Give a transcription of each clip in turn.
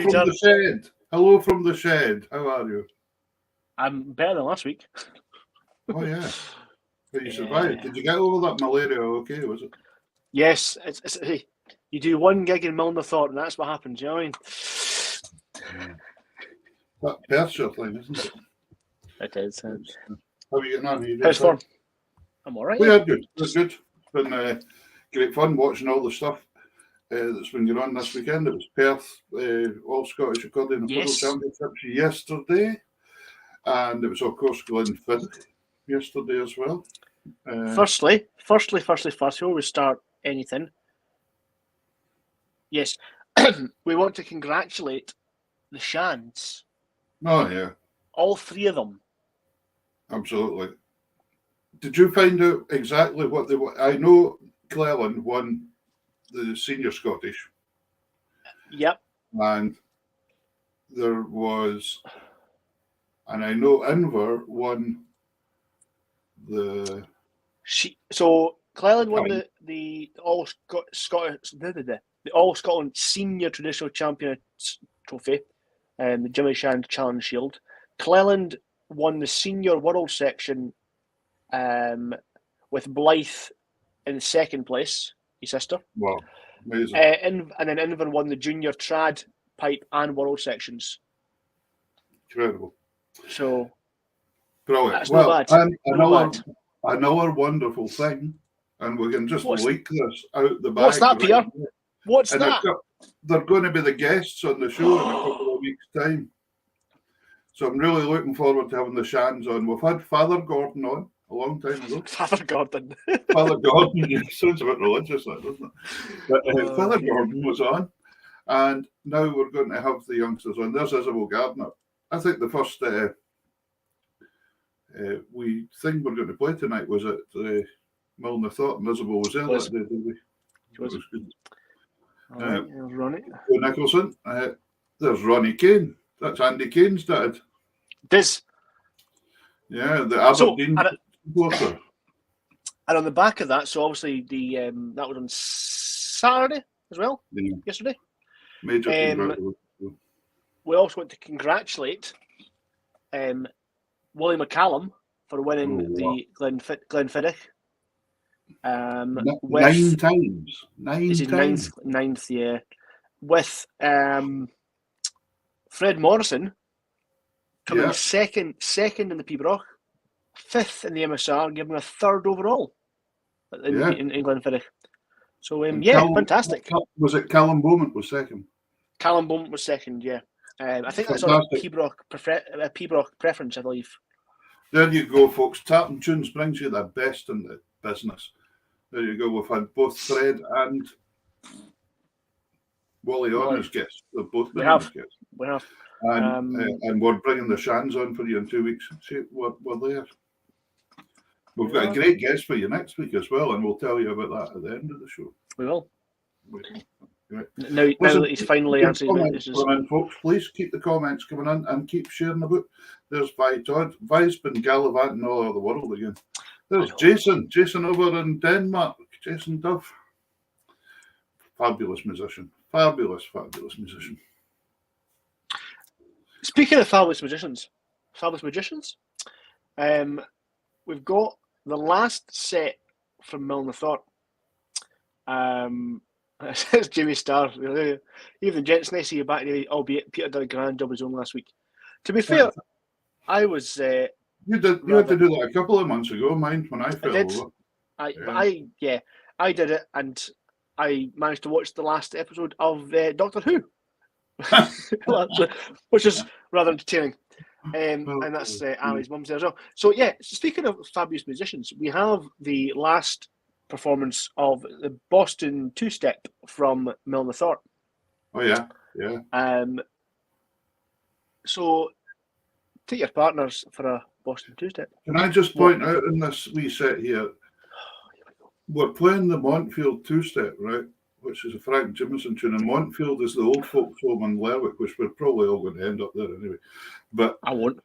from the shed. Hello from the shed. How are you? I'm better than last week. Oh, yeah. But you survived. Did you get over that malaria okay, was it? Yes. Hey, you do one gig in Milner Thought, and that's what happens, you know what I mean? That Perthshire thing, isn't it? It is. How are you getting on? How's form? I'm all right. We are good. We're good. It's been great fun watching all the stuff that's been going on this weekend. It was Perth All Scottish Accordion and Fiddle Championships yesterday, and it was of course Glenfiddich yesterday as well. Firstly, before we start anything, yes, we want to congratulate the Shans. Oh yeah, all three of them. Absolutely. Did you find out exactly what they were? I know Cleland won the Senior Scottish. Yep. And there was, and I know Inver won the. So Cleland won the All Scotland Senior Traditional Champions Trophy, the Jimmy Shand Challenge Shield. Cleland won the Senior World Section, with Blythe in second place, his sister. Wow, amazing. And then Inver won the Junior Trad, Pipe, and World Sections. Incredible. So, brilliant. That's not bad. Another wonderful thing, and we can just leak this out the bag. What's that, Peter? What's that? They're going to be the guests on the show in a couple of weeks' time. So I'm really looking forward to having the Shans on. We've had Father Gordon on a long time ago. Father Gordon. Father Gordon. Sounds a bit religious, that, doesn't it? But Father Gordon was on. And now we're going to have the youngsters on. There's Isabel Gardner. I think the first thing we're going to play tonight was at Milner Thought, and Isabel was there that day, didn't we? It was good. Ronnie. Nicholson. There's Ronnie Kane. That's Andy Kane's dad. Yeah, the Aberdeen supporter. And on the back of that, so obviously that was on Saturday as well, yesterday. Major congratulations. We also want to congratulate Willie McCallum for winning the Glenfiddich. 9 times. Ninth, yeah. With Fred Morrison coming second in the Peabroch, 5th in the MSR, giving a 3rd overall in Glenfiddich. So fantastic. Was it Callum Beaumont was second? Callum Beaumont was second, yeah. I think that's on a Peabroch preference, I believe. There you go, folks. Tartan Tunes brings you the best in the business. There you go. We've had both Fred and Wally on as guests. They've both been as guests. We have. And we're bringing the Shans on for you in 2 weeks. See, we're there. We've got a great guest for you next week as well, and we'll tell you about that at the end of the show. We will. Right. Now that he's finally answered messages. Folks, please keep the comments coming in and keep sharing the book. There's Vi Todd. Vi's been gallivanting all over the world again. There's Jason over in Denmark. Jason Duff. Fabulous musician. Fabulous musician. Speaking of fabulous magicians, we've got the last set from Milner Thought. It's Jimmy Starr. Even gents, nice to see you back, albeit Peter did a grand job of his own last week. To be fair, I was. You had to do that a couple of months ago, mind, when I fell over. I did it, and I managed to watch the last episode of Doctor Who, which is rather entertaining. And that's Ali's mum's there as well. So speaking of fabulous musicians, we have the last performance of the Boston two-step from Milner Thought. Oh yeah. So take your partners for a Boston two-step. Can I just point out in this wee set here, we're playing the Montfield two-step, right? Which is a Frank Jimison tune, and Montfield is the old folks home in Lerwick, which we're probably all going to end up there anyway. But I won't.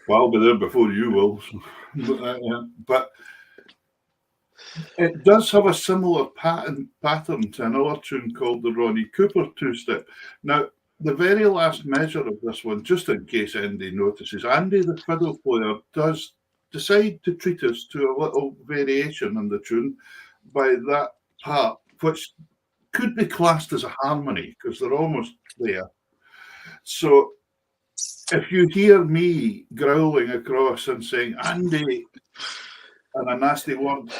Well, I'll be there before you will. But it does have a similar pattern to another tune called the Ronnie Cooper two-step. Now, the very last measure of this one, just in case Andy notices, Andy, the fiddle player, does decide to treat us to a little variation in the tune by that part, which could be classed as a harmony because they're almost there. So if you hear me growling across and saying, Andy, and a nasty word,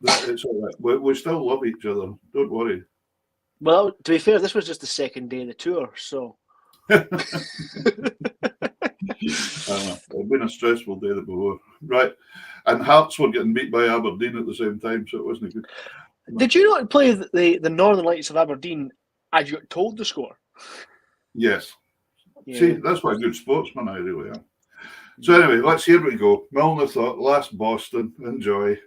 it's all right. We still love each other. Don't worry. Well, to be fair, this was just the second day of the tour, so. It's been a stressful day before. Right. And Hearts were getting beat by Aberdeen at the same time, so it wasn't good. Did you not play the Northern Lights of Aberdeen as you got told the score? Yes. Yeah. See, that's what a good sportsman I really am. So anyway, here we go. Milner thought, last Boston. Enjoy.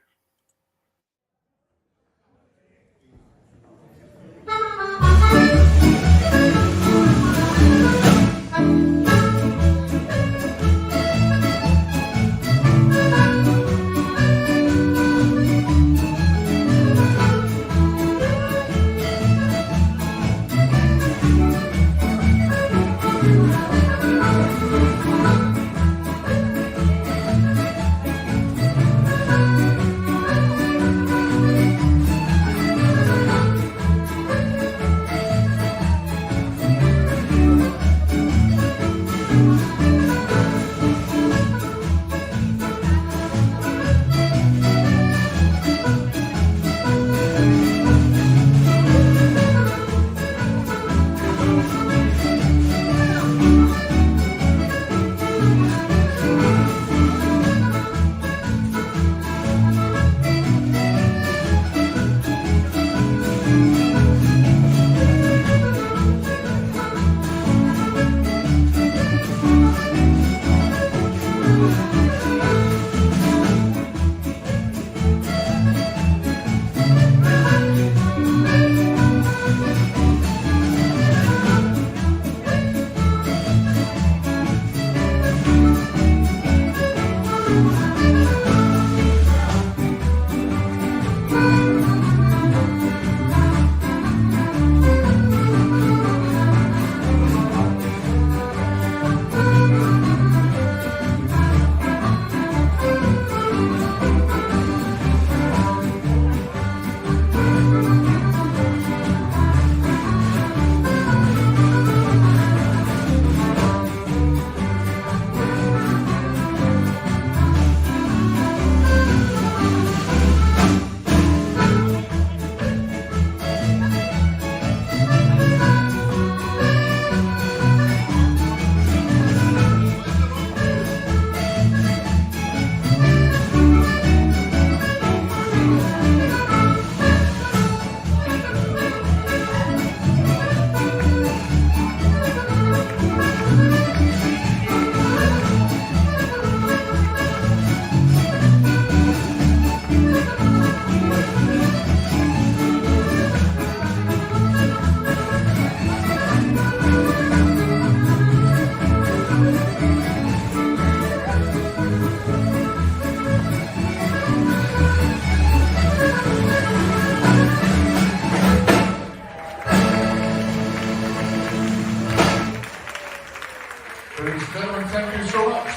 Ladies and gentlemen, thank you so much,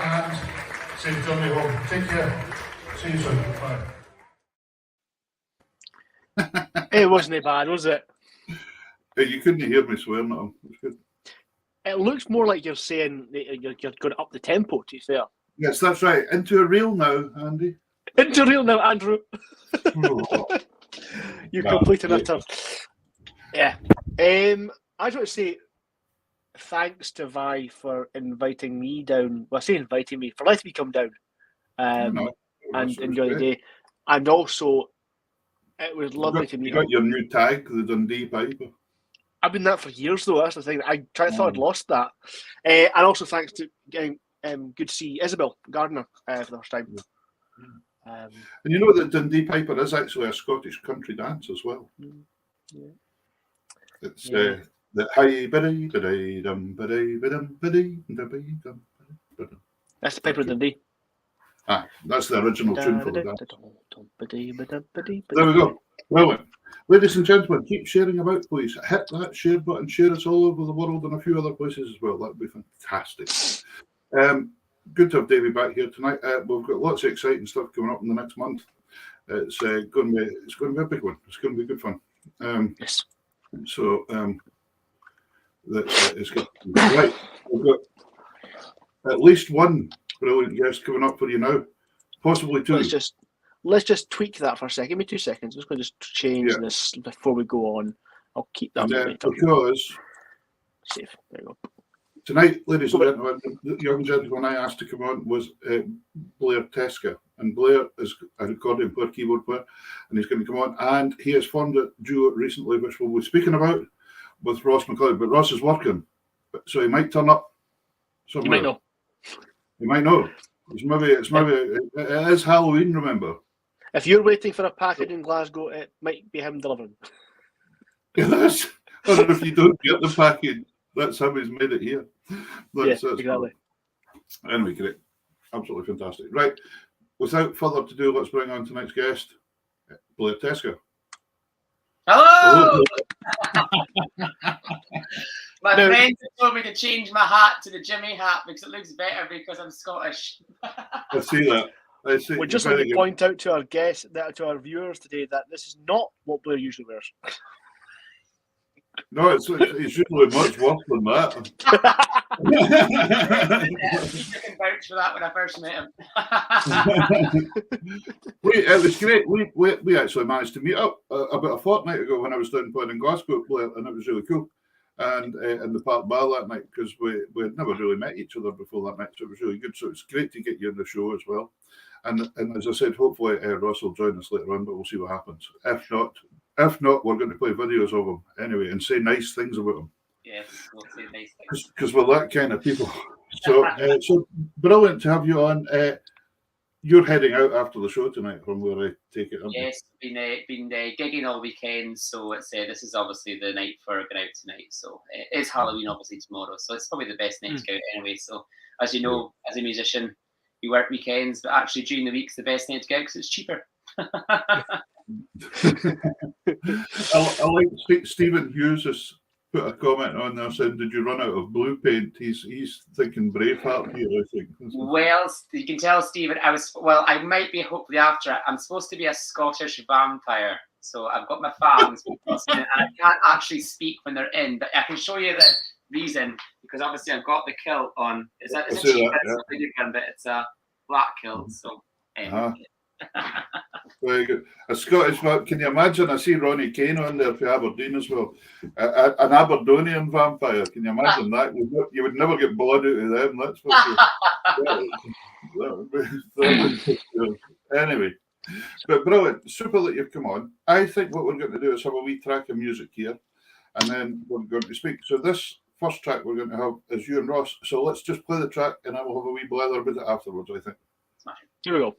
and safe journey home. Take care. See you soon. Bye. It wasn't bad, was it? You couldn't hear me swearing at him. It was good. It looks more like you're saying that you're going up the tempo, to be fair. Yes, that's right. Into a reel now, Andy. Into real now, Andrew. You completed that term. Yeah. I just want to say thanks to Vi for inviting me down. Well, I say inviting me, for letting me come down and enjoy the day. And also, it was lovely to meet you. You got your new tag, the Dundee Piper. I've been that for years, though. That's the thing. I thought I'd lost that. And also thanks to getting good to see Isabel Gardner for the first time. Yeah. And you know that Dundee Piper is actually a Scottish country dance as well. Yeah. It's the hi biddy biddy dum biddy bidum biddy biddy dum. That's the Piper of Dundee. That's the original tune for the dance. There There we go. Brilliant. Ladies and gentlemen, keep sharing about, please. Hit that share button, share us all over the world and a few other places as well. That would be fantastic. Good to have Davey back here tonight. We've got lots of exciting stuff coming up in the next month. It's going to be a big one. It's going to be good fun. Yes. So it's good. Right, we've got at least one brilliant guest coming up for you now, possibly two. Let's just tweak that for a second. Give me 2 seconds. I'm just going to change this before we go on. I'll keep that because safe. There you go. Tonight, ladies and gentlemen, the young gentleman I asked to come on was Blair Teska. And Blair is a accordion player, keyboard player, and he's going to come on. And he has formed a duo recently, which we'll be speaking about with Ross MacLeod. But Ross is working, so he might turn up somewhere. You might know. You might know. It is Halloween, remember? If you're waiting for a package in Glasgow, it might be him delivering. Yes. Or if you don't get the package, that's how he's made it here. That's exactly. Cool. Anyway, great. Absolutely fantastic. Right. Without further ado, let's bring on tonight's guest, Blair Teska. Hello! My friends told me to change my hat to the Jimmy hat because it looks better because I'm Scottish. I see that. We'd just like to point out to our guests, to our viewers today, that this is not what Blair usually wears. No, it's usually much worse than that. He can vouch for that when I first met him. It was great. We actually managed to meet up about a fortnight ago when I was down playing in Glasgow, and it was really cool. And in the Park Bar that night, because we had never really met each other before that night, so it was really good. So it's great to get you on the show as well. And as I said, hopefully Ross will join us later on, but we'll see what happens. If not, we're going to play videos of him anyway and say nice things about him. Yes, we'll say nice things. Because we're that kind of people. So brilliant to have you on. You're heading out after the show tonight from where I take it. Yes, been gigging all weekend, so it's this is obviously the night for going out tonight. So it is Halloween obviously tomorrow, so it's probably the best night to go out anyway. So as you know, as a musician, you work weekends, but actually during the week's the best night to go out because it's cheaper. I like Stephen Hughes has put a comment on there saying, "Did you run out of blue paint?" He's thinking Braveheart here, I think. Well, you can tell Stephen. I might be hopefully after it. I'm supposed to be a Scottish vampire, so I've got my fangs, and I can't actually speak when they're in, but I can show you the reason because obviously I've got the kilt on. It's a cheap but it's a black kilt. So. Very good. A Scottish, can you imagine? I see Ronnie Kane on there for Aberdeen as well. An Aberdonian vampire. Can you imagine that? You would never get blood out of them. That's what anyway, but brilliant. Super that you've come on. I think what we're going to do is have a wee track of music here, and then we're going to speak. So this first track we're going to have is you and Ross. So let's just play the track, and I will have a wee blather about it afterwards, I think. Here we go.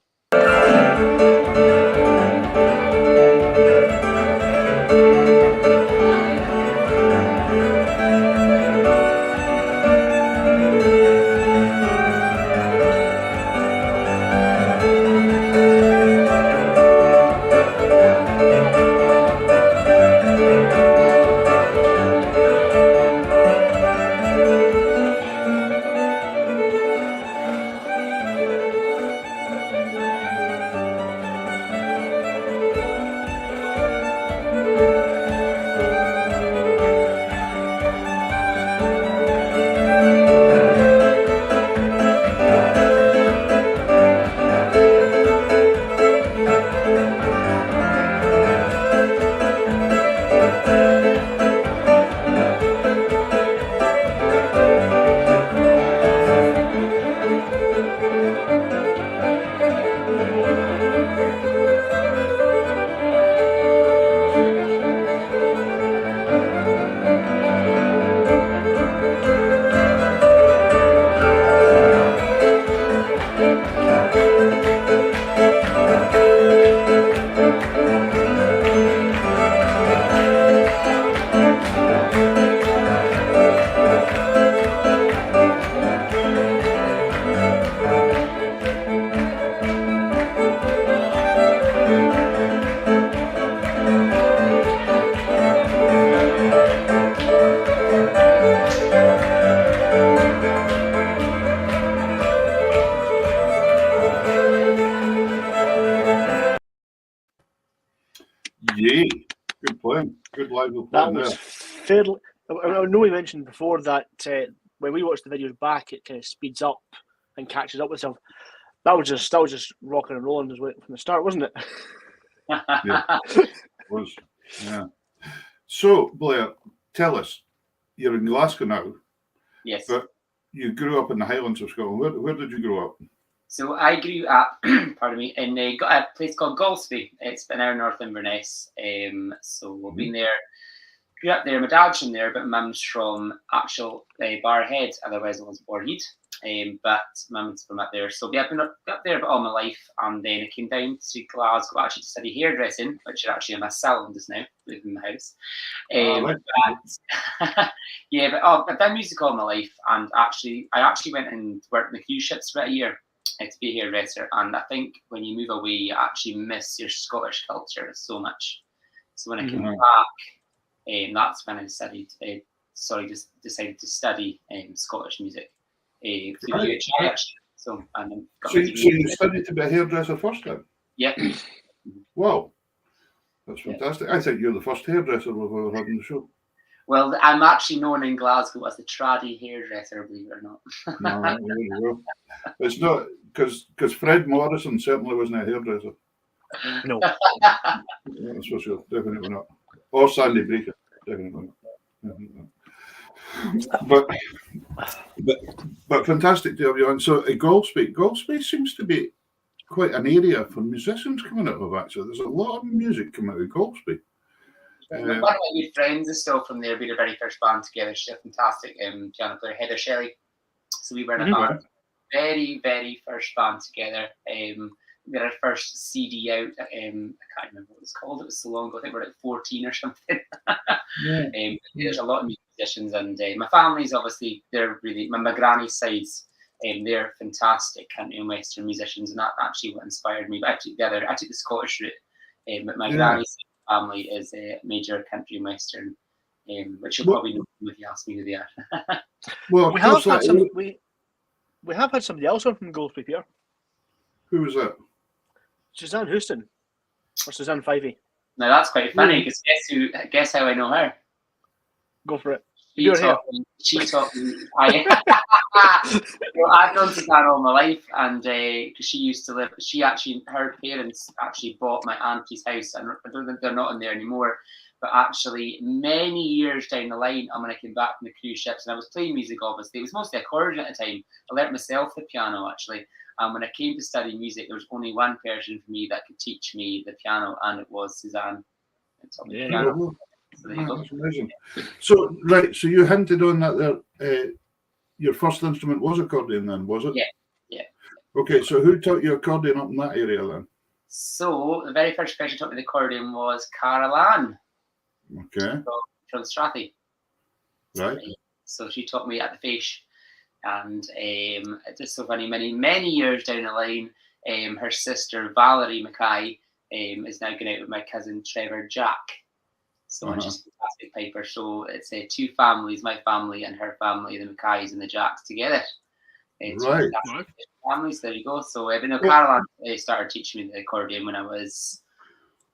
Yeah, good playing. Good live playing That was fairly. I know we mentioned before that when we watch the videos back, it kind of speeds up and catches up with itself. That was just rocking and rolling from the start, wasn't it? Yeah, it was. Yeah. So, Blair, tell us, you're in Glasgow now. Yes. But you grew up in the Highlands of Scotland. Where did you grow up? So I grew up, pardon me, in a place called Golspie. It's an hour north of Inverness. So we've been there. Grew up there. My dad's from there, but mum's from actual Barhead. Otherwise, I was born Heed. But mum's from up there. So I've been up there about all my life, and then I came down to Glasgow actually to study hairdressing, which is actually in my salon just now, living in the house. I've done music all my life, and I actually went and worked in the cruise ships for about a year to be a hairdresser. And I think when you move away, you actually miss your Scottish culture so much. So when I came back, that's when I decided to study Scottish music. So you studied to be a hairdresser first then? Yeah. Wow, that's fantastic. I think you're the first hairdresser we've ever had on the show. Well, I'm actually known in Glasgow as the traddy hairdresser, believe it or not. No, there you go. It's not because Fred Morrison certainly wasn't a hairdresser. No. That's for sure. Definitely not. Or Sandy Breaker. Definitely not. But fantastic to have you on. So Golspie seems to be quite an area for musicians coming out of. Actually, there's a lot of music coming out of Golspie. One of my good friends is still from there. We did the very first band together. She's a fantastic piano player, Heather Shelley. So we were in a band, very, very first band together. We had our first CD out. I can't remember what it was called. It was so long ago. I think we were like 14 or something. There's a lot of musicians, and my family's obviously my granny's side's. They're fantastic country and western musicians, and that actually what inspired me. But I took the Scottish route. But my granny's family is a major country and western, which you'll probably know if you ask me who they are. Well, we have had somebody else on from Golspie here. Who was that? Suzanne Houston or Suzanne Fivey. Now that's quite funny because guess how I know her? Go for it. She taught me. I've known Suzanne all my life, and because she used to live, her parents actually bought my auntie's house, and I don't think they're not in there anymore. But actually, many years down the line, and when I came back from the cruise ships, and I was playing music, obviously, it was mostly accordion at the time. I learnt myself the piano, actually. And when I came to study music, there was only one person for me that could teach me the piano, and it was Suzanne. So that's amazing. So you hinted on that there. Your first instrument was accordion, then, was it? Yeah. Okay, so who taught you accordion up in that area then? So the very first person who taught me the accordion was Carol Ann. Okay. From Strathy. Right. So she taught me at the Fish. And just so funny, many years down the line, her sister Valerie Mackay is now going out with my cousin Trevor Jack. So she's a fantastic piper. So it's two families, my family and her family, the Mackays and the Jacks together. Right. Families, there you go. So Caroline started teaching me the accordion when I was,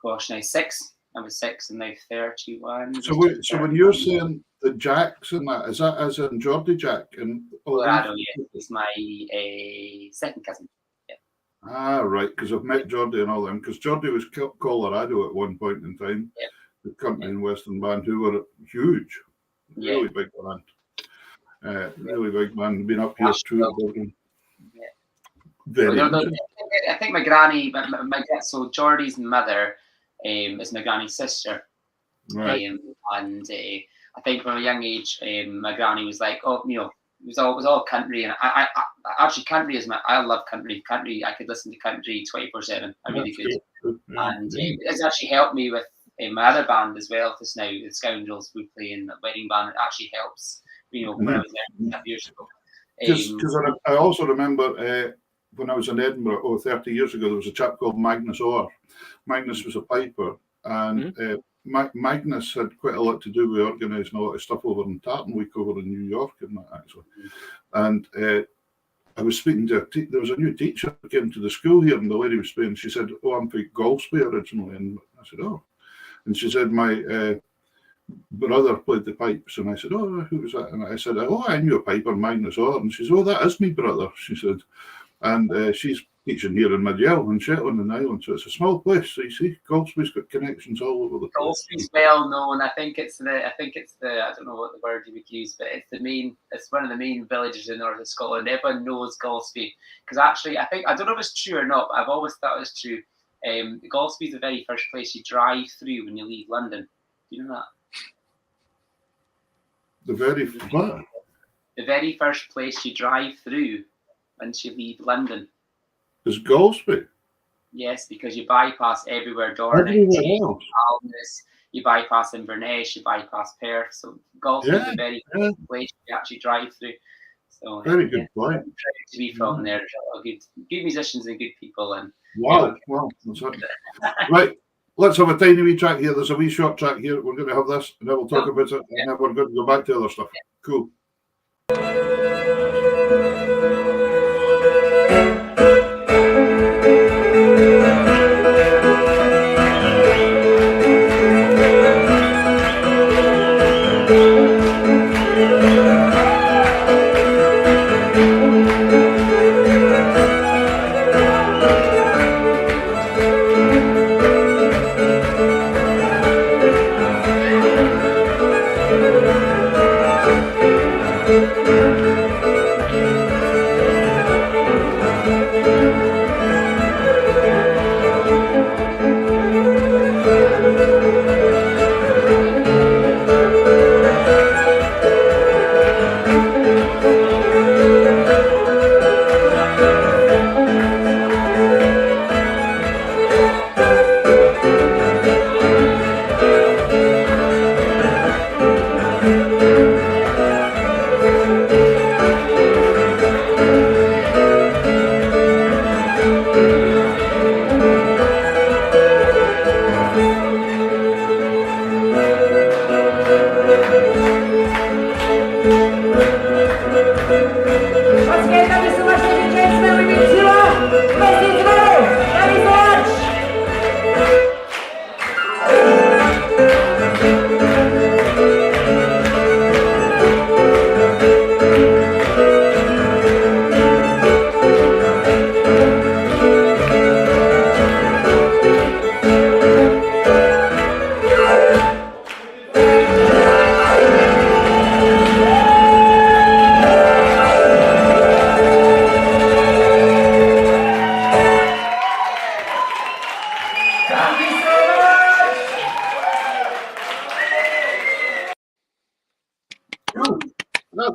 now 6. I was 6 and now 31. So when you're saying the Jacks and that, is that as in Geordie Jack? And Colorado, yeah. He's my second cousin. Yeah. Ah, right, because I've met Geordie and all them, because Geordie was Colorado at one point in time. Yeah. The country and western band who were huge, really big band. Really big band, been up here too. Very I think my granny, so Geordie's mother is my granny's sister. Right. And I think from a young age, my granny was like, it was all country, and I actually country is I love country. Country, I could listen to country 24/7. I really could. And it's actually helped me with my other band as well. Just now, the Scoundrels, we play in the wedding band. It actually helps. When I was there 5 years ago. Because I also remember when I was in Edinburgh 30 years ago, there was a chap called Magnus Orr. Magnus was a piper, and Magnus had quite a lot to do with organising a lot of stuff over in Tartan Week over in New York and that, actually. And I was speaking to there was a new teacher who came to the school here, and the lady was saying, she said, "Oh, I'm from Golspie originally," and I said, "Oh." And she said, my brother played the pipes. And I said, oh, who was that? And I said, oh, I knew a piper, Magnus Orr. And she said, oh, that is my brother, she said. And she's teaching here in Madiel in Shetland and Island. So it's a small place. So you see, Goldsby's got connections all over the place. Goldsby's well known. I think it's the I don't know what the word you would use, but it's one of the main villages in north of Scotland. Everyone knows Goldsby. Because actually, I don't know if it's true or not, but I've always thought it was true. Goldsby's the very first place you drive through when you leave London. Do you know that? The very first place you drive through once you leave London is Goldsby. Yes, because you bypass everywhere, Dornoch, Alness, you bypass Inverness, you bypass Perth. So Goldsby is the very first place you actually drive through. So very good point. I'm proud to be from there. There's a lot of good musicians and good people. And wow, that's it. Right. Let's have a tiny wee track here. There's a wee short track here. We're going to have this, and then we'll talk about it, and then we're going to go back to other stuff. Cool.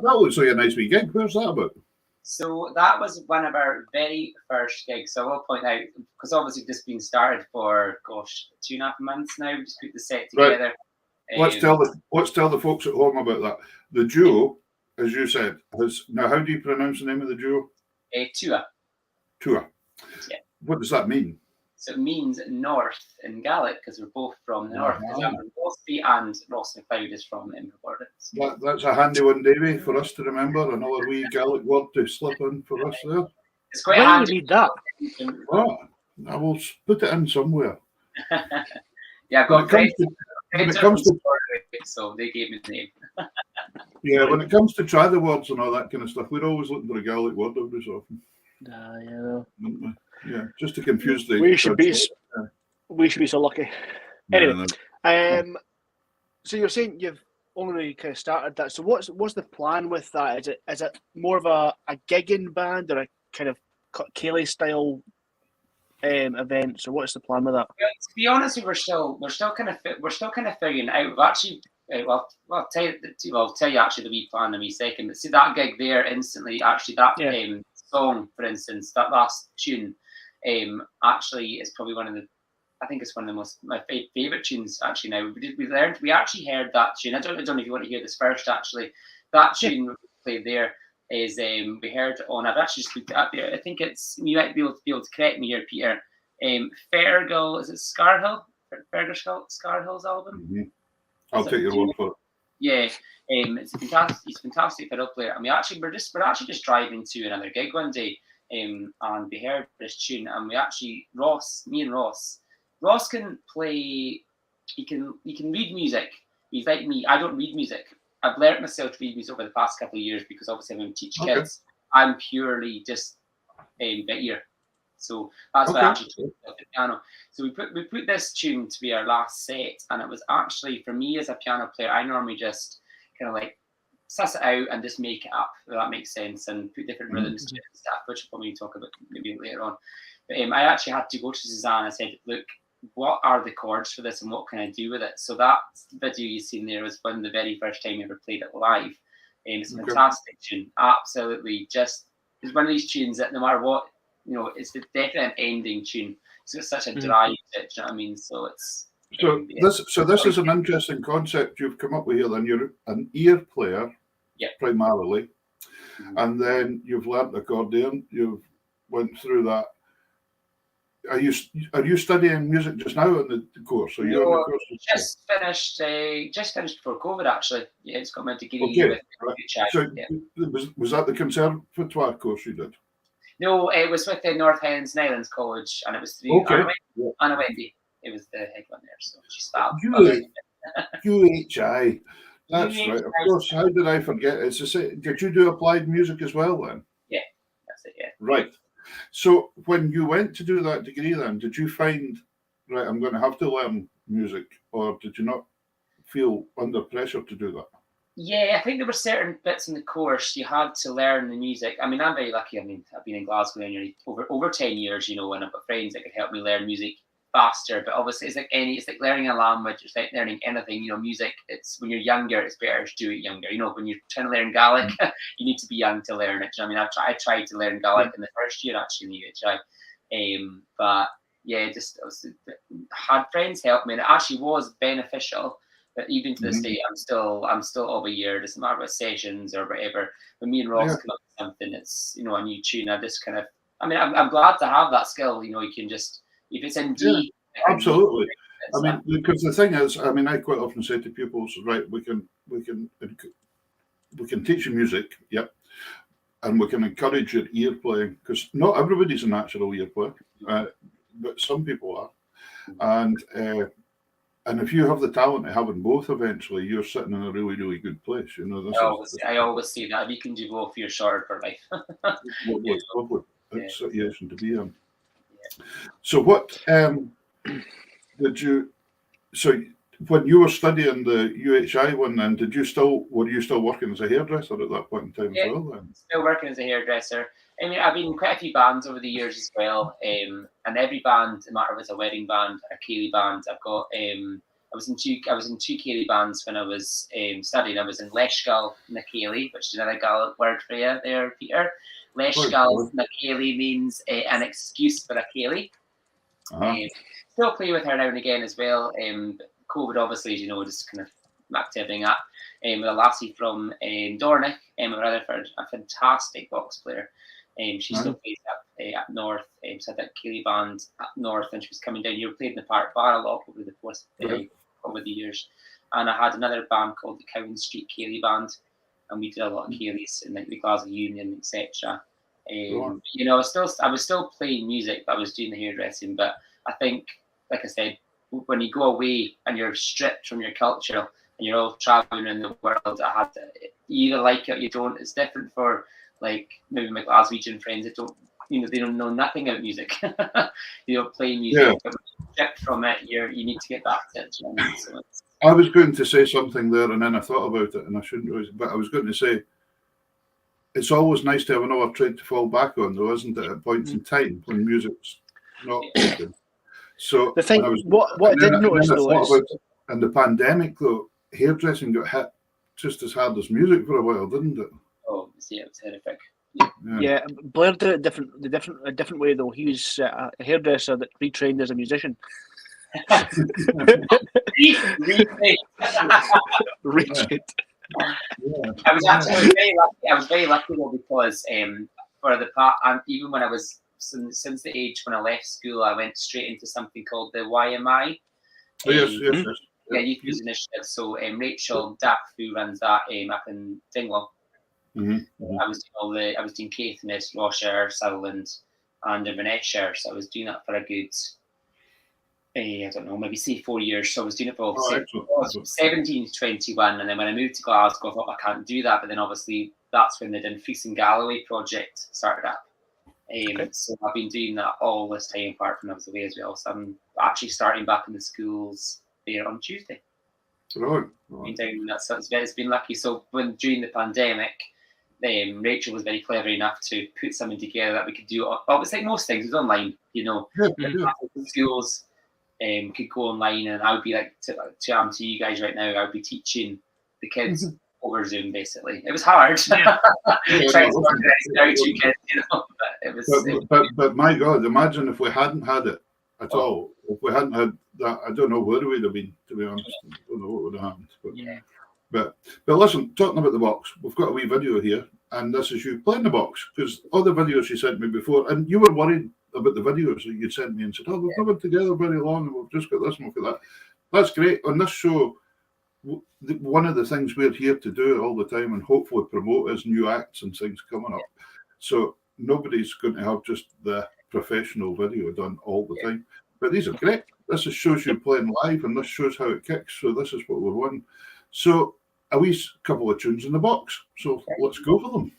That looks like a nice wee gig. Where's that about? So that was one of our very first gigs. So I will point out, because obviously this has been started for, 2.5 months now. We just put the set together. Right. Let's tell the folks at home about that. The duo, as you said, now how do you pronounce the name of the duo? Tua. Tua. Yeah. What does that mean? So it means north in Gaelic, because we're both from the north. Because I'm from Goldsby and Ross MacLeod is from Invergordon. That's a handy one, Davey, for us to remember. Another wee Gaelic word to slip in for us there. It's quite handy. You need that? Oh, I will put it in somewhere. Yeah, I've got when it comes to so they gave me the name. Yeah, when it comes to try the words and all that kind of stuff, we're always looking for a Gaelic word every so often. Yeah, just to confuse the. We should be so lucky. Anyway, so you're saying you've only kind of started that. So what's the plan with that? Is it more of a gigging band or a kind of Cayley style event? So what's the plan with that? To be honest, we're still kind of figuring it out. We've actually. I'll tell you actually the wee plan in a wee second. But see that gig there instantly. Actually, that song, for instance, that last tune, actually is probably one of the. I think it's one of my favorite tunes. Actually, now we actually heard that tune. I don't know if you want to hear this first. Actually, that tune we played there is we heard on. I've actually just looked it up here. I think it's you might be able to correct me here, Peter. Fergal, is it Scarhill? Scarhill's album. Mm-hmm. I'll take your word for it. Yeah, it's fantastic. He's a fantastic fiddle player. And we're actually just driving to another gig one day, and we heard this tune, and me and Ross can play he can read music. He's like me. I don't read music. I've learned myself to read music over the past couple of years because obviously when I teach kids, I'm purely just by ear. So that's why I actually took the piano. So we put this tune to be our last set, and it was actually, for me as a piano player, I normally just kind of like suss it out and just make it up, if that makes sense, and put different rhythms to it and stuff, which we'll probably talk about maybe later on. But I actually had to go to Suzanne and said, look, what are the chords for this and what can I do with it? So that video you've seen there was one of the very first time I ever played it live. It's a fantastic tune. Absolutely. Just, it's one of these tunes that no matter what, it's the definite ending tune. It's got such a drive to it, do you know what I mean? So it's... This is an interesting concept you've come up with here. Then you're an ear player, primarily, and then you've learnt accordion. You've went through that. Are you studying music just now in the course? Are you on the course? Just finished before COVID, actually. Yeah, it's got my degree with UHI. So was that the conservatoire course you did? No, it was with the North Highlands and Islands College, and it was through Anna Wendy. It was the head one there, so she's fab. UHI. That's right. Of course. How did I forget? Did you do applied music as well then? Yeah, that's it. Yeah. Right. So when you went to do that degree, then did you find, right, I'm going to have to learn music, or did you not feel under pressure to do that? Yeah, I think there were certain bits in the course you had to learn the music. I mean, I'm very lucky. I mean, I've been in Glasgow nearly over 10 years, and I've got friends that could help me learn music faster. But obviously, it's like learning a language. It's like learning anything. Music. It's when you're younger, it's better to do it younger. When you're trying to learn Gaelic, you need to be young to learn it. I mean, I tried to learn Gaelic in the first year actually in the UHI, but yeah, had friends help me, and it actually was beneficial. But even to this day, I'm still over year. It doesn't matter about sessions or whatever. When me and Ross come up with something, it's a new tune. I just kind of, I mean, I'm glad to have that skill. You can just, if it's in D, absolutely. I mean, because the thing is, I mean, I quite often say to pupils, right, we can teach you music, and we can encourage your ear playing, because not everybody's a natural ear player, but some people are, and if you have the talent of having both, eventually you're sitting in a really, really good place. I always say that if you can do both, you're sorted for life. It's lovely. It's a situation to be in. So what did you? So when you were studying the UHI one, then were you still working as a hairdresser at that point in time as well? Then still working as a hairdresser. I mean, I've been in quite a few bands over the years as well, and every band, no matter if it's a wedding band, a Ceilidh band, I've got. I was in two Ceilidh bands when I was studying. I was in Leishgal na Ceilidh, which is another Gaelic word for you there, Peter. Leishgal na Ceilidh means an excuse for a Ceilidh. Still play with her now and again as well. COVID, obviously, just kind of mapped everything up. With a lassie from Dornoch, Emma Rutherford, a fantastic box player. She still plays up north. So had that Ceilidh band up north, and she was coming down here, played in the Park Bar a lot over the course over the years. And I had another band called the Cowan Street Ceilidh Band, and we did a lot of Ceilidhs in like the Glasgow Union, etc. I was still playing music, but I was doing the hairdressing. But I think, like I said, when you go away and you're stripped from your culture and you're all traveling in the world, you either like it or you don't. It's different for like maybe my Glaswegian friends that don't, they don't know nothing about music. They don't play music, but when you're stripped from it, you need to get back to it. So I was going to say something there, and then I thought about it, and I shouldn't really, but I was going to say, it's always nice to have another trait to fall back on, though, isn't it? At points in time when music's not good. So the thing, what I did notice though is, in the pandemic, though, hairdressing got hit just as hard as music for a while, didn't it? Oh, yeah, it was horrific. Yeah, Blair did it a different way though. He was a hairdresser that retrained as a musician. Retrained. I was actually very lucky. I was very lucky though, because for the part, and even when I was since the age when I left school, I went straight into something called the YMI. Yes. Youth Music Initiative. So Rachel Daff, who runs that up in Dingwall. I was doing Caithness, Rocher, Sutherland, and Inverness. So I was doing that for a good I don't know, maybe say 4 years. So I was doing it for excellent. 17 to 21, and then when I moved to Glasgow, I thought I can't do that. But then obviously that's when the Dumfries and Galloway project started up. So I've been doing that all this time, apart from I was away as well. So I'm actually starting back in the schools there on Tuesday. Right. So it's been lucky. So when during the pandemic, Rachel was very clever enough to put something together that we could do. Well, it's like most things, it's online, you know. Schools could go online, and I would be like, to you guys right now, I would be teaching the kids over Zoom, basically. It was hard. Trying to organise out you kids, you know. But it was. But my God, imagine if we hadn't had it at all. If we hadn't had that, I don't know where we'd have been, to be honest. I don't know what would have happened. But listen, talking about the box, we've got a wee video here, and this is you playing the box, because all the videos you sent me before, and you were worried about the videos that you'd sent me and said, we've not been together very long, and we've just got this and we've got that. That's great. On this show, one of the things we're here to do all the time and hopefully promote is new acts and things coming up. So nobody's going to have just the professional video done all the time. But these are great. This shows you playing live, and this shows how it kicks. So this is what we're wanting. So a wee couple of tunes in the box. So let's go for them.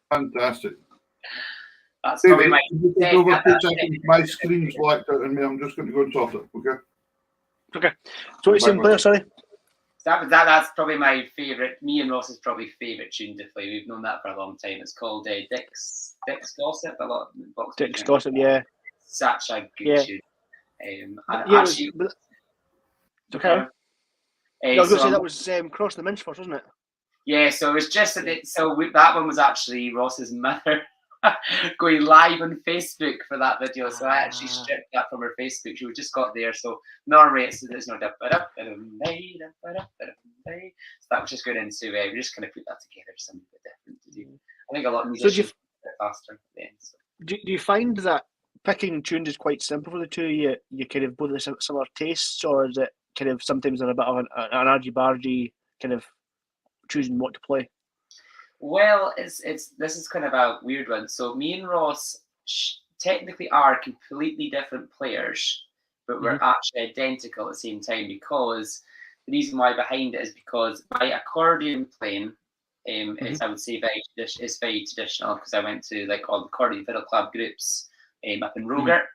Fantastic. That's probably my screen's blacked out on me. I'm just going to go and sort it. Okay. So what are you saying, Blair? Sorry. That's probably my favourite. Me and Ross's probably favourite tune to play. We've known that for a long time. It's called Dick's Gossip. Dick's Gossip, yeah. Such a good tune. Actually, okay. I was going to say that was Cross the Minchforce, wasn't it? Yeah, so it was just that one was actually Ross's mother going live on Facebook for that video. So I actually stripped that from her Facebook. She just got there. So normally it's no so that was just going into we just kind of put that together, something a bit different to do. I think a lot of musicians a bit faster then. So. Do you find that picking tunes is quite simple for the two of you? You kind of both have similar tastes, or is it kind of sometimes they're a bit of an argy-bargy kind of choosing what to play? Well, this is kind of a weird one. So me and Ross technically are completely different players, but we're actually identical at the same time, because the reason why behind it is because my accordion playing is, I would say, very traditional, because I went to like all the accordion fiddle club groups up in Rogart.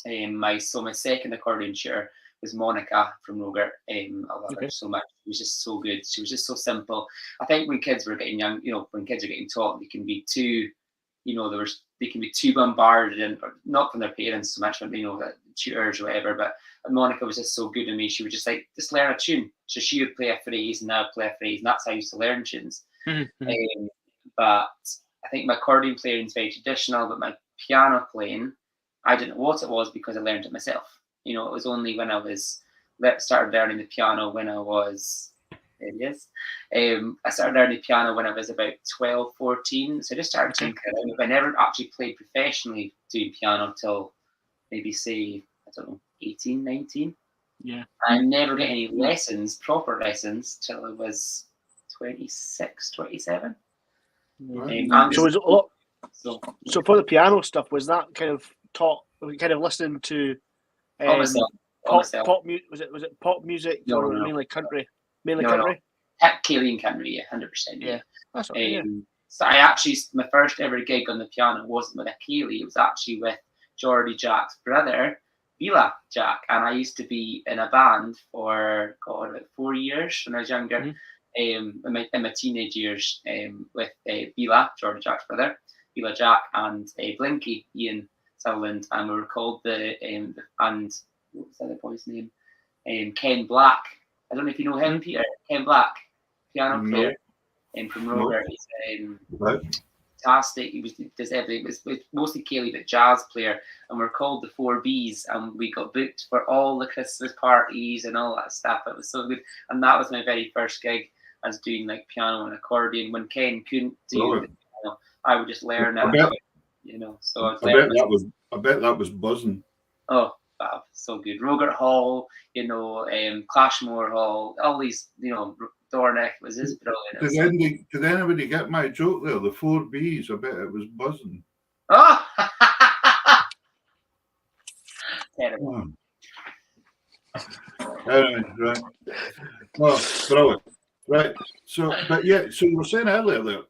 My second accordion tutor was Monica from Rogart. I love her so much. She was just so good. She was just so simple. I think when kids were getting young, when kids are getting taught, they can be too, they can be too bombarded, and not from their parents so much, but tutors or whatever. But Monica was just so good to me. She would just learn a tune. So she would play a phrase, and I would play a phrase, and that's how I used to learn tunes. But I think my accordion playing is very traditional, but my piano playing, I didn't know what it was because I learned it myself. It was only when I started learning the piano when I was, I started learning the piano when I was about 12, 14. So I just started tinkering around. I never actually played professionally doing piano until maybe, say, 18, 19. Yeah. I never got any proper lessons, till I was 26, 27. So for the piano stuff, was that kind of taught, kind of listening to myself. Was it pop music or mainly country? Mainly country. Ceilidh and country, yeah, 100%. Yeah, that's okay. So I actually, my first ever gig on the piano wasn't with a Ceilidh. It was actually with Geordie Jack's brother, Vila Jack, and I used to be in a band for about 4 years when I was younger, in my teenage years, with Vila, Geordie Jack's brother, Vila Jack, and Blinky, Ian Sutherland, and we were called and what was the other boy's name? Ken Black. I don't know if you know him, Peter. Ken Black, piano player, from Rover. He's fantastic. He does everything. It was mostly Ceilidh, but jazz player, and we're called the 4 Bs, and we got booked for all the Christmas parties and all that stuff. It was so good, and that was my very first gig. I was doing like piano and accordion when Ken couldn't do the piano. I would just learn it. So I bet that was buzzing. Oh, fab, so good. Rogert Hall, Clashmore Hall, all these, Dornick was this brilliant. Did anybody get my joke there? The 4 Bs, I bet it was buzzing. Oh! Terrible. Anyway, right. Oh, brilliant. Right. So you were saying earlier there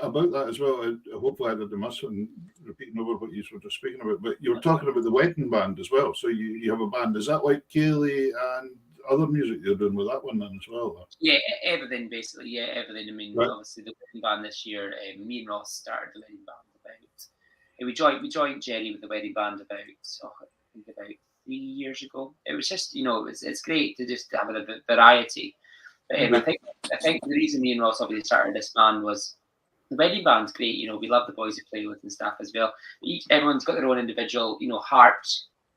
about that as well. Hopefully I didn't miss it and repeating over what you were just speaking about. But you were talking about the wedding band as well. So you have a band. Is that like Ceilidh and other music you're doing with that one then as well? Or? Yeah, everything basically. Yeah, everything. I mean, obviously the wedding band this year. Me and Ross started the wedding band about. We joined Jerry with the wedding band about 3 years ago. It was just it's great to just have a bit of variety. I think the reason me and Ross obviously started this band was the wedding band's great. We love the boys who play with and stuff as well. Everyone's got their own individual, heart.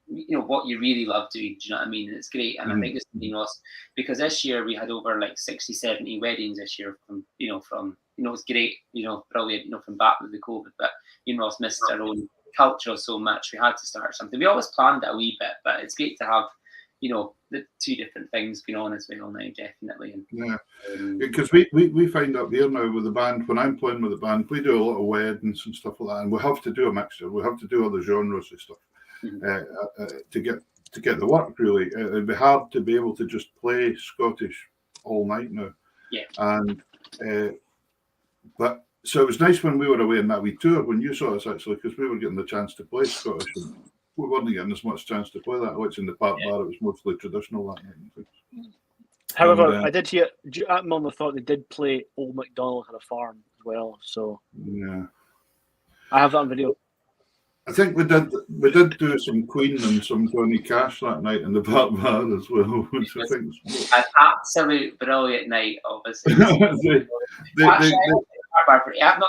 What you really love doing. Do you know what I mean? And it's great. And I think it's Ross, because this year we had over like 60, 70 weddings this year from it's great. Brilliant. From back with the COVID, but Ross missed our own culture so much. We had to start something. We always planned it a wee bit, but it's great to have. The 2 different things going on as well now, definitely. Because we find up here now with the band, when I'm playing with the band, we do a lot of weddings and stuff like that, and we have to do a mixture. We have to do other genres and stuff to get the work, really. It'd be hard to be able to just play Scottish all night now. Yeah. And but so it was nice when we were away in that wee tour when you saw us, actually, because we were getting the chance to play Scottish. We weren't getting as much chance to play that. Which in the park bar, it was mostly traditional that night. However, I did hear at Milner thought they did play Old MacDonald Had a Farm as well. So yeah, I have that on video. I think we did do some Queen and some Johnny Cash that night in the park bar as well, which I think was an absolute brilliant night. Obviously, I've not been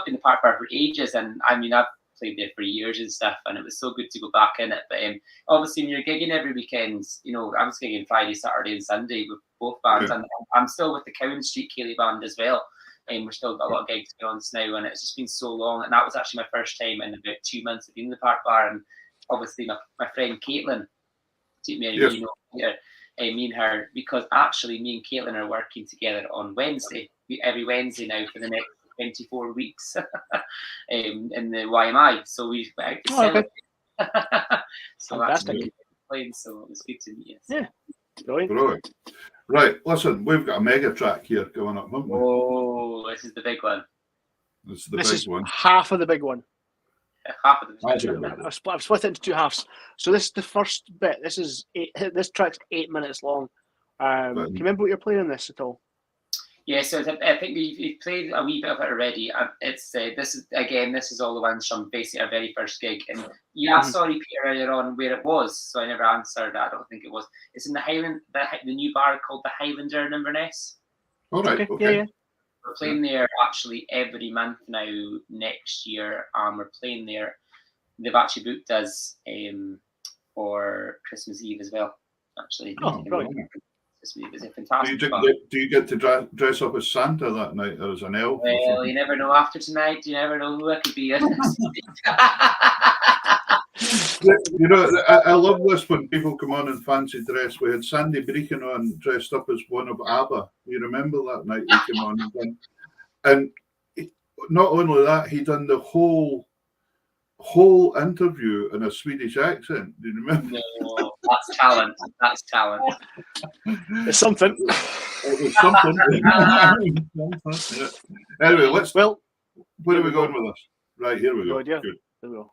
in the park bar for ages, and I mean I've played there for years and stuff, and it was so good to go back in it. But obviously when you're gigging every weekend, I was gigging Friday, Saturday and Sunday with both bands, and I'm still with the Cowan Street Ceilidh band as well, and we're still got a lot of gigs going on now, and it's just been so long, and that was actually my first time in about 2 months of being in the park bar. And obviously my friend Caitlin took me me and her, because actually me and Caitlin are working together on Wednesday, every Wednesday now for the next 24 weeks in the YMI. So we went out to celebrate. So that's good. So it was good to meet you. Yeah. Brilliant. Right, listen, we've got a mega track here coming up, haven't we? Oh, this is the big one. This is the big one. Half of the big one. Half of the big one. I've split it into 2 halves. So this is the first bit. This track's 8 minutes long. Can you remember what you're playing on this at all? Yeah, so I think we've played a wee bit of it already. It's this is all the ones from basically our very first gig. And sorry, Peter, earlier on where it was, so I never answered that. I don't think it was. It's in the Highland, the new bar called the Highlander in Inverness. All right, okay. Yeah. We're playing there actually every month now next year. We're playing there. They've actually booked us for Christmas Eve as well. Actually, brilliant. It was a fantastic. Do you get to dress up as Santa that night or as an elf? Well, you never know. After tonight, you never know who I could be. I love this when people come on in fancy dress. We had Sandy Breakin on dressed up as one of ABBA. You remember that night he came on? And not only that, he done the whole interview in a Swedish accent. Do you remember? No, That's talent. That's talent. It's something. It was something. Yeah. Anyway, where are we going with this? Right, here we go. No idea. Good. There we go.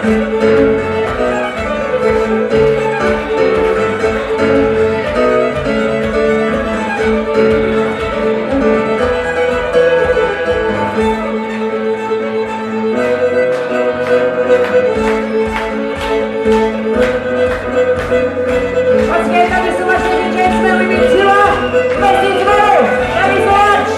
Once again, thank you so much, ladies and gentlemen. We've been too long. We'll see you tomorrow. Thank you so much. Thank you so much.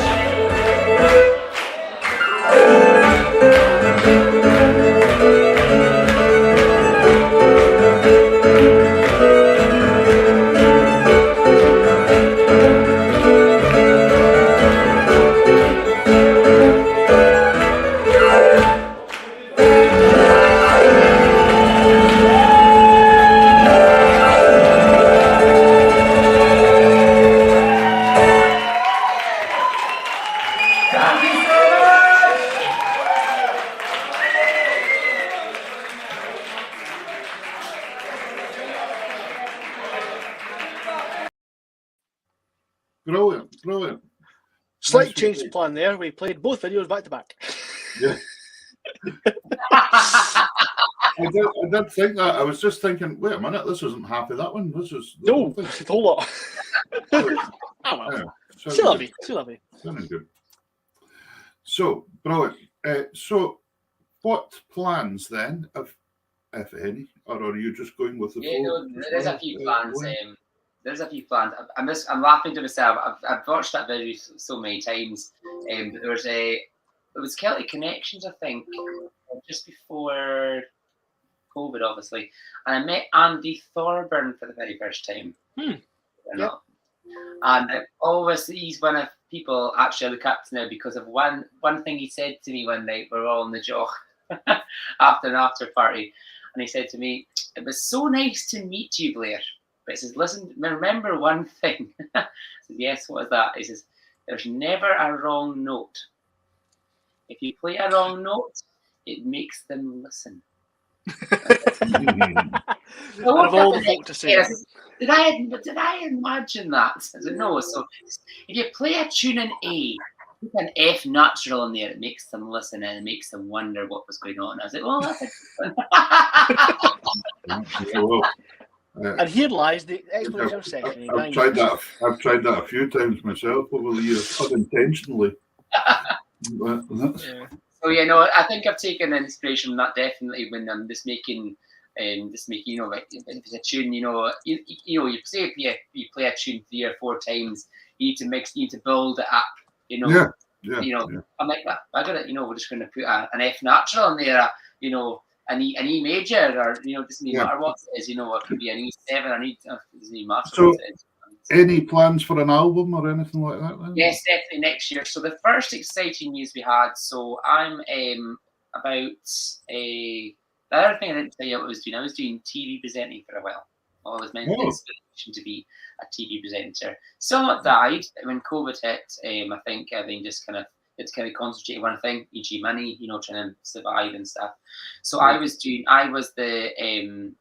Brilliant, brilliant. Slight Nice change one. to plan there. We played both videos back to back. Yeah. I did think that. I was just thinking, wait a minute, this isn't half of that one. This is the whole No, thing. a whole lot. Oh well. Yeah, C'est sounding la good. vie, c'est la vie. Sounding good. So, brilliant. So, what plans then, if any, or are you just going with the Yeah, flow? no, there's a few plans. There's a few plans. I'm laughing to myself. I've watched that video so many times. It was Celtic Connections, I think, just before COVID, obviously, and I met Andy Thorburn for the very first time. Yep. And he's one of people actually I look up to now because of one thing he said to me one night. We were all in the joch after an after party, and he said to me, "It was so nice to meet you, Blair." But he says, "Listen, remember one thing." I said, "Yes, what is that?" He says, "There's never a wrong note. If you play a wrong note, it makes them listen." And of all the folk to say that. Did I imagine that? I said, no. So if you play a tune in A, put an F natural in there, it makes them listen and it makes them wonder what was going on. I was like, well, that's a good one. And here lies the explanation section. I've tried that. I've tried that a few times myself over the years, unintentionally. So I think I've taken inspiration from that definitely when I'm just making like if it's a tune, you say you play a tune 3 or 4 times, you need to build it up, Yeah. I'm like that. I got it. We're just going to put an F natural in there, an E major, or doesn't even matter what it is. It could be an E7. Doesn't even matter. So, what it is. any plans for an album or anything like that? Then? Yes, definitely next year. So the first exciting news we had. So I'm about the other thing I didn't tell you what I was doing. I was doing TV presenting for a while. I was meant to be a TV presenter. Some it died when COVID hit. I think everything just kind of concentrated on one thing, e.g. money, trying to survive and stuff. So I was the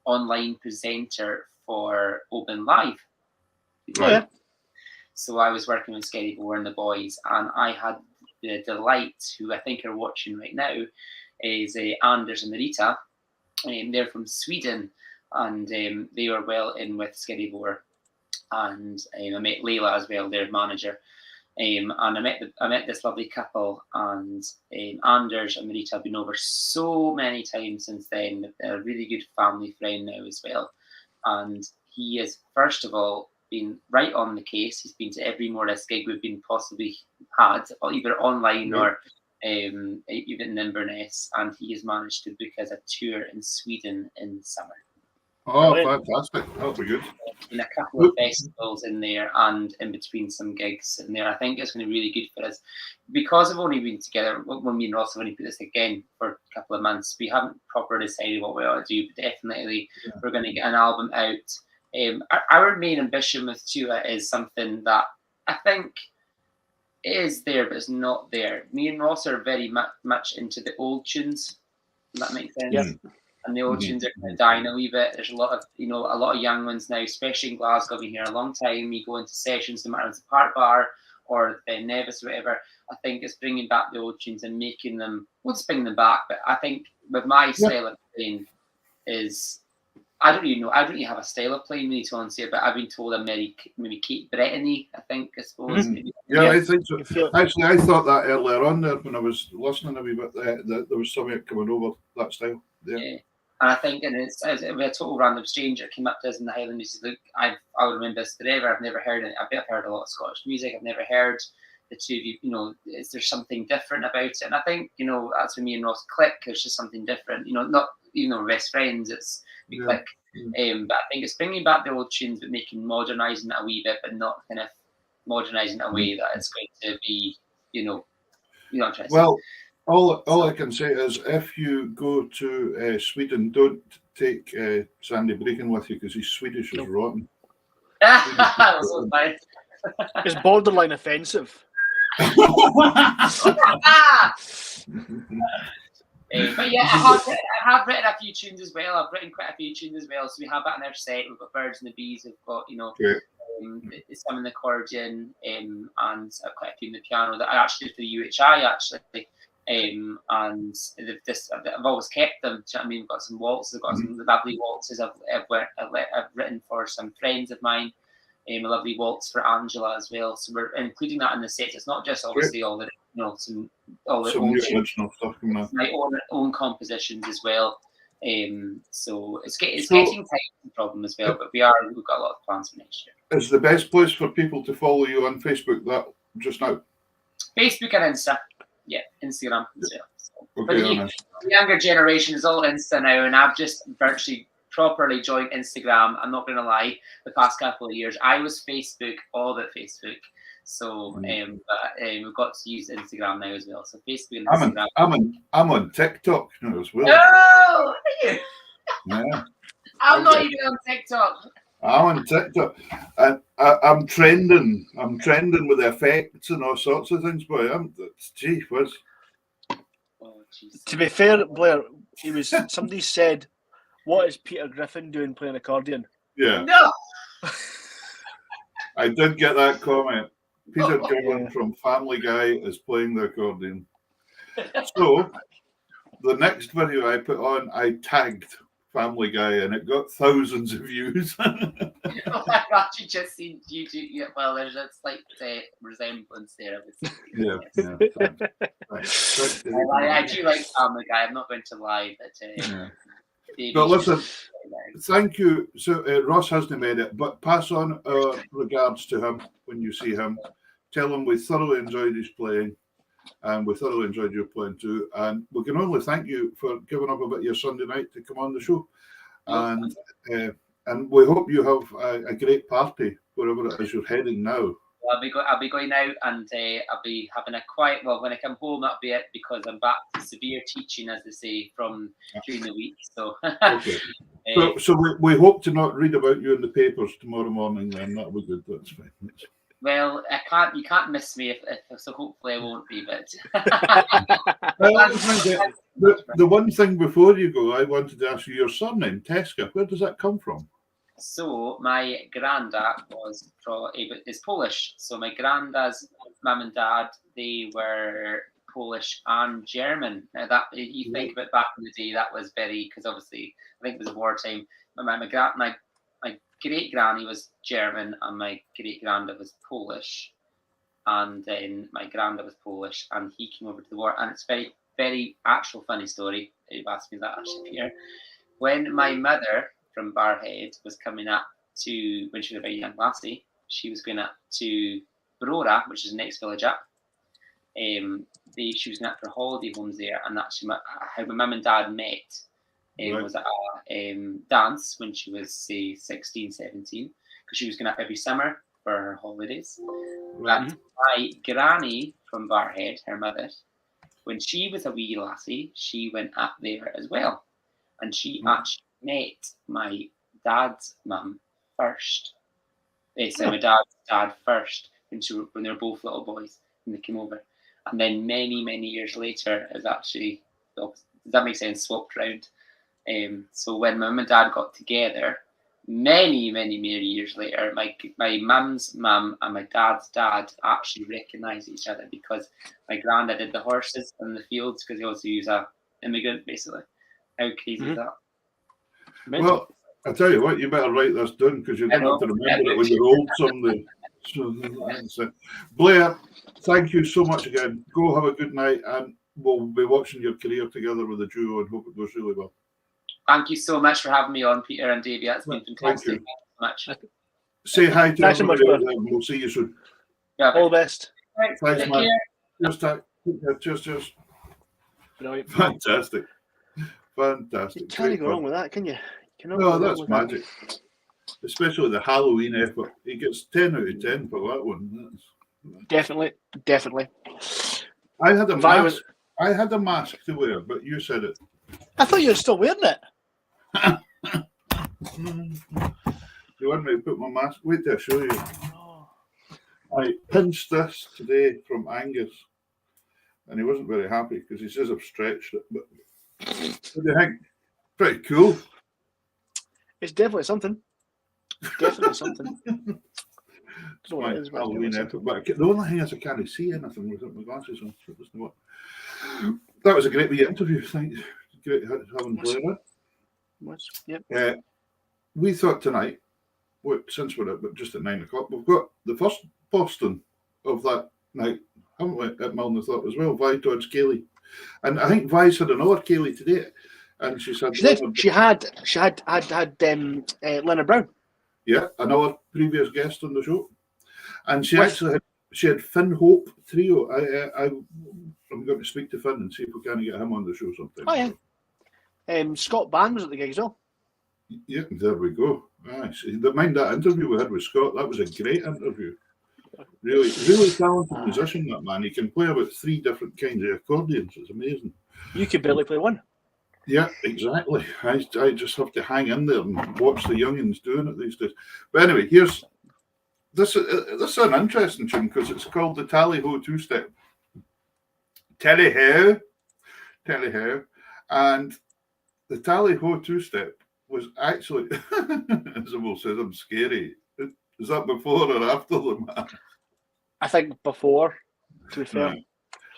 online presenter for Open Live. Yeah. So I was working with Skelly Boer and the boys, and I had the delight, who I think are watching right now, is Anders and Marita. They're from Sweden, and they were well in with Skelly Boer. And I met Leila as well, their manager. And I met this lovely couple, and Anders and Marita have been over so many times since then. They're a really good family friend now as well. And he is, first of all, been right on the case. He's been to every more or less gig we've been possibly had, either online or even in Inverness, and he has managed to book us a tour in Sweden in the summer. Oh, fantastic. That'll be good. In a couple of festivals in there and in between some gigs in there. I think it's going to be really good for us. Because we've only been together, when me and Ross have only put this again for a couple of months, we haven't properly decided what we ought to do, but definitely we're going to get an album out. Our main ambition with Tua is something that I think is there, but it's not there. Me and Ross are very much into the old tunes. If that makes sense. Yep. And the old tunes are kind of dying a wee bit. There's a lot of young ones now, especially in Glasgow. I've been here a long time. You go into sessions, no matter if it's a Park Bar or Nevis or whatever. I think it's bringing back the old tunes and making them. We'll just bring them back, but I think with my style of playing is, I don't even have a style of playing when he's on here, but I've been told I'm maybe Kate Brittany, I suppose. Maybe. Yeah, I think so. feel- Actually, I thought that earlier on there when I was listening a wee bit, that there was something coming over that style. Yeah. And I think, and it's a total random stranger came up to us in the Highlands. He said, "Look, I'll remember this forever. I've never heard it. I've heard a lot of Scottish music. I've never heard the two of you. You know, is there something different about it?" And I think, you know, that's when me and Ross click. There's just something different. You know, not even though we're best friends, we click. But I think it's bringing back the old tunes, but modernising it a wee bit, but not kind of modernising it a way that it's going to be, you know what I'm trying to say. Well, all I can say is if you go to Sweden, don't take Sandy Bregan with you because he's Swedish as rotten. That was so bad. It's borderline offensive. But yeah, I have written a few tunes as well. I've written quite a few tunes as well. So we have that in our set. We've got Birds and the Bees. We've got, you know, some in the accordion, and quite a few in the piano that I actually did for the UHI actually. And I've always kept them. Do you know what I mean? We've got some waltzes. I've got some lovely waltzes I've written for some friends of mine. A lovely waltz for Angela as well. So we're including that in the set. It's not just obviously all the, you know, some new original stuff coming up. My own compositions as well. So it's getting tight the problem as well. But we've got a lot of plans for next year. Is the best place for people to follow you on Facebook that just now? Facebook and Insta. Yeah, Instagram as well. So, Okay, the younger generation is all Insta now, and I've just virtually properly joined Instagram. I'm not going to lie, the past couple of years I was Facebook, all about Facebook. So we've got to use Instagram now as well. So Facebook and Instagram. I'm on TikTok now as well. Oh, yeah. I'm not even on TikTok. I'm on TikTok, and I'm trending. I'm trending with effects and all sorts of things. But gee whiz. Oh, To be fair, Blair, somebody said, "What is Peter Griffin doing playing accordion?" Yeah. No. I did get that comment. Peter Griffin from Family Guy is playing the accordion. So the next video I put on, I tagged Family Guy, and it got thousands of views. Oh my God, you just seen YouTube. Yeah, well, there's a slight resemblance there. Yeah. I do like Family Guy. I'm not going to lie, but but listen, thank you. So Ross hasn't made it, but pass on our regards to him when you see him. Tell him we thoroughly enjoyed his playing, and we thoroughly enjoyed your playing too. And we can only thank you for giving up a bit of your Sunday night to come on the show. And we hope you have a great party wherever it is you're heading now. I'll be going out, and I'll be having a quiet. Well, when I come home, that'll be it, because I'm back to severe teaching, as they say, from during the week. So, okay. So we hope to not read about you in the papers tomorrow morning. Then that'll be good. That's fine. Well, you can't miss me, so hopefully I won't be. But the one thing before you go, I wanted to ask you your surname, Teska. Where does that come from? So my granddad is Polish. So my granddad's mum and dad, they were Polish and German. Now that you think about back in the day, that was very, because obviously I think it was wartime. My great granny was German, and my great granddad was Polish, and then my granddad was Polish, and he came over to the war. And it's very, very actual funny story. You've asked me that actually, Peter. When my mother from Barrhead was coming up to, when she was a very young lassie, she was going up to Brora, which is the next village up. She was going up for holiday homes there, and actually how my mum and dad met was at a dance when she was, say, 16, 17, because she was going up every summer for her holidays. Right. But my granny from Barrhead, her mother, when she was a wee lassie, she went up there as well, and she actually met my dad's mum first. So my dad's dad first when they were both little boys when they came over, and then many years later, it was actually, does that make sense, swapped around. So when my mum and dad got together, many years later, my mum's mum and my dad's dad actually recognised each other, because my granddad did the horses in the fields, because he was an immigrant basically. How crazy is that? Well, I tell you what, you better write this down because you're going to have to remember it when you're old someday. So, that's it. Blair, thank you so much again. Go have a good night, and we'll be watching your career together with the duo and hope it goes really well. Thank you so much for having me on, Peter and Davey. That's been fantastic. Thank you so much. Say hi to Thanks so much, everybody, and we'll see you soon. Yeah, All the best. thanks, Thanks, man. Cheers. Brilliant. Fantastic. You can't go wrong with that, can you? No, that's magic. Especially the Halloween effort. He gets 10 out of 10 for that one. Definitely. I had a mask. I had a mask to wear, but you said it. I thought you were still wearing it. You want me to put my mask? Wait till I show you. I pinched this today from Angus, and he wasn't very happy because he says I've stretched it. But what do you think? Pretty cool. It's definitely something. Definitely something. Halloween effort, but the only thing is I can't see anything without my glasses on. So it doesn't work. That was a great wee interview. Thanks. Great having Blair. Yep. We thought tonight, since we're just at 9 o'clock, we've got the first Boston of that night, haven't we, at Milner Thought as well, Vi Todd Cayley. And I think Vi's had another Cayley today. And she said she had Leonard Brown. Yeah, another previous guest on the show. And she had Finn Hope trio. I'm going to speak to Finn and see if we can get him on the show sometime. Oh yeah. Scott Bann was at the gig as well. Yeah, there we go. Mind that interview we had with Scott. That was a great interview. Really talented musician, that man. He can play about 3 different kinds of accordions. It's amazing. You could barely play one. Yeah, exactly. I just have to hang in there and watch the youngins doing it these days. But anyway, here's this is an interesting tune because it's called the Tally Ho 2-Step. Tally Ho. And the Tally Ho 2-Step was actually, as I will say, I'm scary. Is that before or after the man? I think before, to be fair. Right.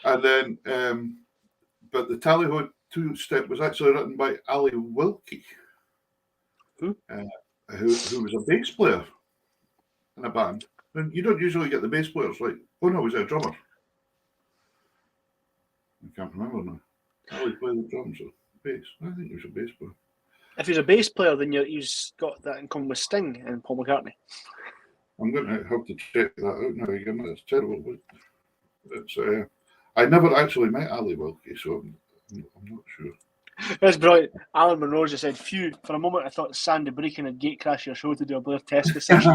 And then, but the Tally Ho 2-Step was actually written by Ali Wilkie, who was a bass player in a band. And you don't usually get the bass players like, oh no, was he a drummer? I can't remember now. Ali played the drums or bass. I think he was a bass player. If he's a bass player, then he's got that in common with Sting and Paul McCartney. I'm going to have to check that out now again. It's terrible. It's I never actually met Ali Wilkie, so I'm not sure. That's brilliant. Alan Monroe just said, "Phew, for a moment I thought Sandy Breakin had gatecrashed your show to do a Blair Teska session."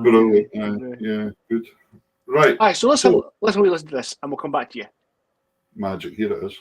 Brilliant. Yeah, good. Right. All right, so let's have a listen to this and we'll come back to you. Magic, here it is.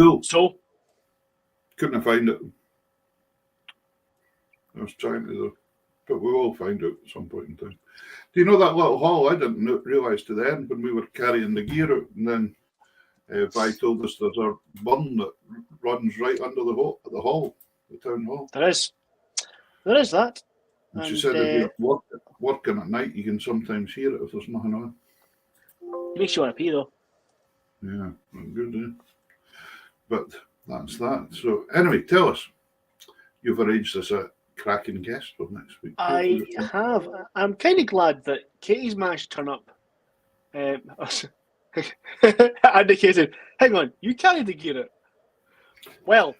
Cool. So, Couldn't find it. I was trying to, though. But we will find out at some point in time. Do you know that little hall? I didn't realise to the end when we were carrying the gear out, and then Vi told us there's a burn that runs right under the hall, the town hall. there is that. And she said if you're working at night, you can sometimes hear it if there's nothing on. It makes you want to pee, though. Yeah, good. But that's that. So anyway, tell us. You've arranged us a cracking guest for next week. I have. I'm kind of glad that Katie's managed to turn up. Indicated. Hang on, you carried the gear out. Well,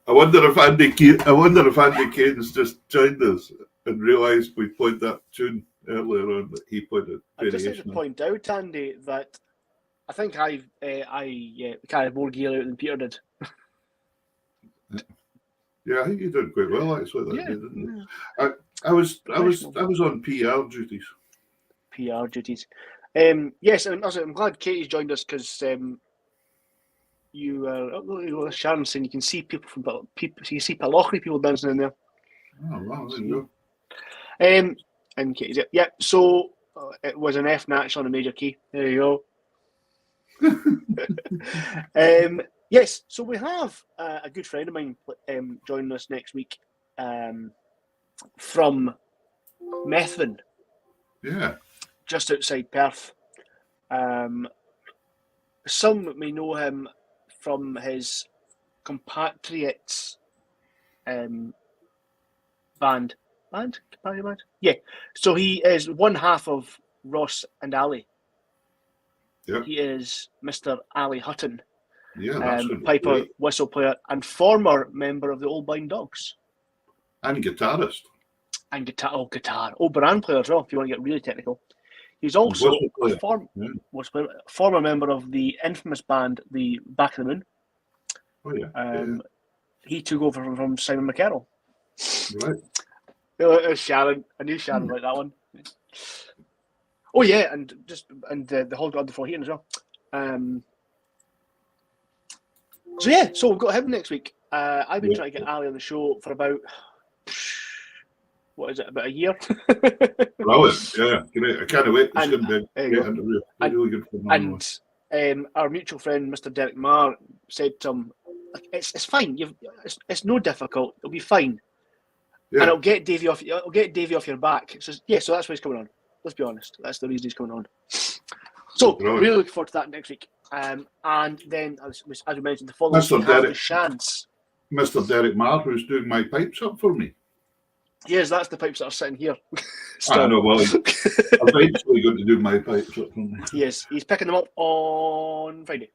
I wonder if Andy Kane's just joined us and realised we played that tune earlier on that he played it. I just like to point out, Andy, that I think I carried more gear out than Peter did. Yeah, I think you did quite well actually that day, didn't you? I was on PR duties. PR duties. Yes, and also I'm glad Katie's joined us because Sharon saying you can see people from you see Palockery people dancing in there. Oh wow, there you go. And Katie's yeah. So it was an F natural and a major key. There you go. Yes, so we have a good friend of mine joining us next week from Methven. Yeah. Just outside Perth. Some may know him from his compatriots band. Yeah. So he is one half of Ross and Ali. Yeah. He is Mr. Ali Hutton. Yeah, that's piper, great. whistle player, and former member of the Old Blind Dogs. And guitarist. And guitar. Old band player as well, if you want to get really technical. He's also a former member of the infamous band, the Back of the Moon. Oh, yeah. He took over from Simon McCarroll. Right. Sharon. I knew Sharon like that one. Oh, yeah, and the whole God before here as well. So we've got him next week. I've been trying to get Ali on the show for about, about a year? Brilliant, yeah, great. I can't wait. It's going to be a great interview. Really good for and our mutual friend, Mr. Derek Marr, said to him, it's fine. It's no difficult. It'll be fine. Yeah. And it'll get Davey off your back. So that's why he's coming on. Let's be honest. That's the reason he's coming on. So really looking forward to that next week. And then, as we mentioned, the following week we have the Shans. Mr. Derek Marr, who's doing my pipes up for me. Yes, that's the pipes that are sitting here. I know, well, he's eventually going to do my pipes up for me. Yes, he's picking them up on Friday.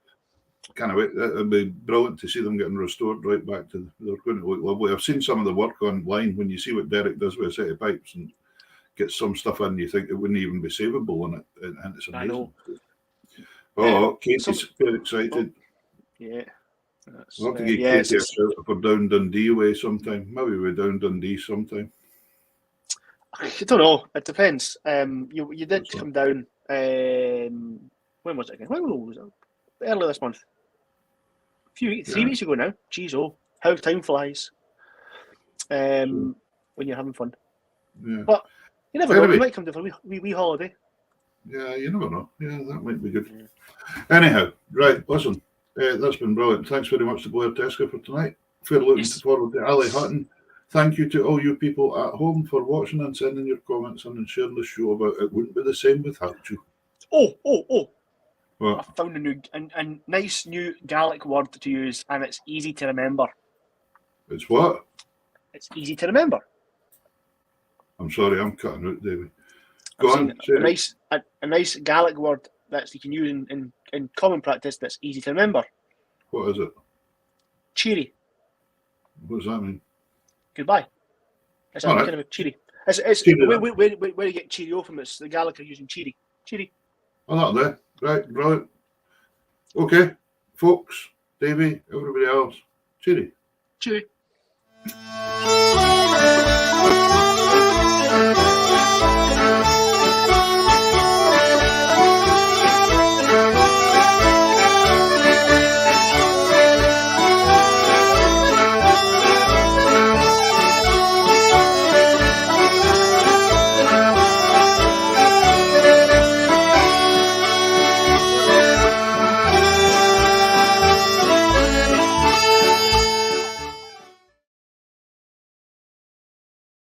Can't wait. It'll be brilliant to see them getting restored right back to. They're going to look lovely. I've seen some of the work online. When you see what Derek does with a set of pipes and gets some stuff in, you think it wouldn't even be savable in it, and it's amazing. I know. Oh, Katie's very excited. Yeah. We'll have to get Katie a shout for down Dundee way sometime. Maybe we're down Dundee sometime. I don't know. It depends. You did come down. When was it again? When was it? Earlier this month. 3 weeks ago now. Jeez, how time flies. When you're having fun. Yeah. But you never know. You might come down for a wee holiday. Yeah, you never know. Yeah, that might be good. Yeah. Anyhow, right, listen. That's been brilliant. Thanks very much to Blair Teska for tonight. We're looking forward to Ali Hutton. Thank you to all you people at home for watching and sending your comments in and sharing the show about it. Wouldn't be the same without you. Oh. What? I found a nice new Gaelic word to use, and it's easy to remember. It's what? It's easy to remember. I'm sorry, I'm cutting out, David. Go on. A nice Gaelic word that you can use in common practice that's easy to remember. What is it? Cheery. What does that mean? Goodbye. It's kind of a cheery. It's where you get cheerio from. It's the Gaelic are using cheery. Cheery. Oh, that there. Right, brilliant. Okay, folks, Davey, everybody else. Cheery. Cheery.